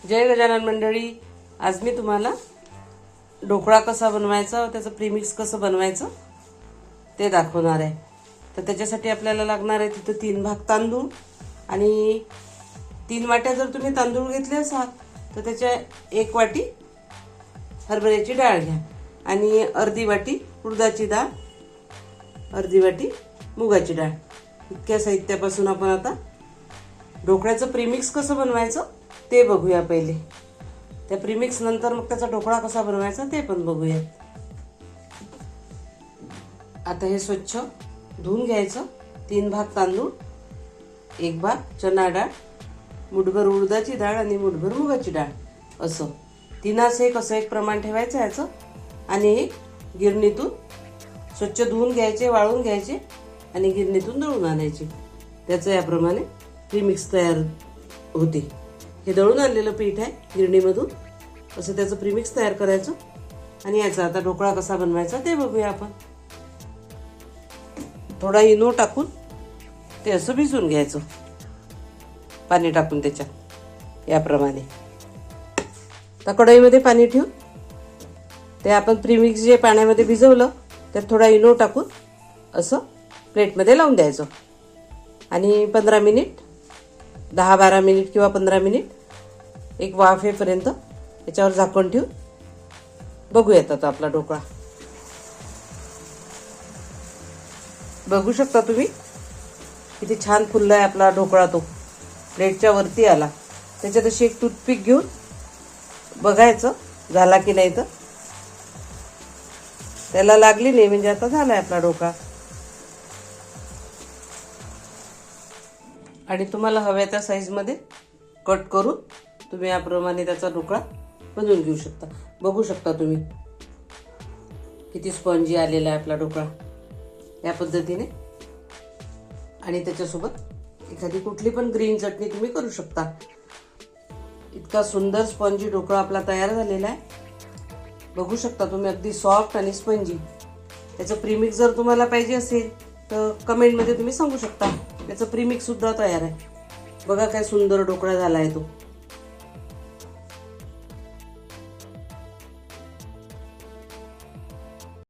जय गजानन मंडळी, आज मी तुम्हाला ढोकळा कसा बनवायचा, त्याचं प्रीमिक्स कसं बनवायचं ते दाखवणार आहे। तर त्याच्यासाठी आपल्याला लागणार आहे तिथे 3 भाग तांदूळ आणि 3 वाट्या जर तुम्ही तांदूळ घेतले असाल तर त्याच्या 1 वाटी हरभऱ्याची डाळ घ्या आणि अर्धी वाटी उडदाची डाळ, अर्धी वाटी मुगाची डाळ। इतक्या साहित्यापासून आपण आता ढोकळ्याचं प्रीमिक्स कसं बनवायचं ते बघूया। पहिले त्या प्रीमिक्स नंतर मग त्याचा ढोकळा कसा बनवायचा ते पण बघूया। आता हे स्वच्छ धुवून घ्यायचं। 3 भाग तांदूळ, 1 भाग चना डाळ, मुठभर उडदाची डाळ आणि मुठभर मुगाची डाळ, असं 3 कसं एक प्रमाण ठेवायचं याचं। आणि एक गिरणीतून स्वच्छ धुवून घ्यायचे, वाळून घ्यायचे आणि गिरणीतून दळून आणायचे। त्याचं याप्रमाणे प्रीमिक्स तयार होते। हे दळून आणलेलं पीठ आहे गिरणीमधून, असं त्याचं प्रीमिक्स तयार करायचं। आणि याचा आता ढोकळा कसा बनवायचा ते बघूया आपण। थोडा इनो टाकून ते असं भिजवून घ्यायचं, पाणी टाकून त्याच्यात याप्रमाणे। तर कढईमध्ये पाणी ठेवून ते आपण प्रीमिक्स जे पाण्यामध्ये भिजवलं त्यात थोडा इनो टाकून असं प्लेटमध्ये लावून द्यायचं आणि 15 मिनिट, 10-12 मिनिट किंवा 15 मिनिट एक वाफ येईपर्यंत याच्यावर झाकण ठेवून बघूयात आता आपला ढोकळा। बघू शकता तुम्ही किती छान फुललाय आपला ढोकळा। तो प्लेटच्या वरती आला। त्याच्यात अशी एक टूथपिक घेऊन बघायचं झाला की नाही। तर त्याला लागली नाही म्हणजे आता झालाय आपला ढोकळा। आणि तुम्हाला हव्या त्या साईजमध्ये कट करून तुम्ही याप्रमाणे त्याचा ढोकळा बनवून घेऊ शकता। बघू शकता तुम्ही किती स्पंजी आलेला आहे आपला ढोकळा या पद्धतीने। आणि त्याच्यासोबत एखादी कुठली पण ग्रीन चटणी तुम्ही करू शकता। इतका सुंदर स्पंजी ढोकळा आपला तयार झालेला आहे। बघू शकता तुम्ही, अगदी सॉफ्ट आणि स्पंजी। त्याचं प्रीमिक्स जर तुम्हाला पाहिजे असेल तर कमेंटमध्ये तुम्ही सांगू शकता। त्याचं प्रीमिक्स सुद्धा तयार आहे। बघा काय सुंदर ढोकळा झाला आहे तो।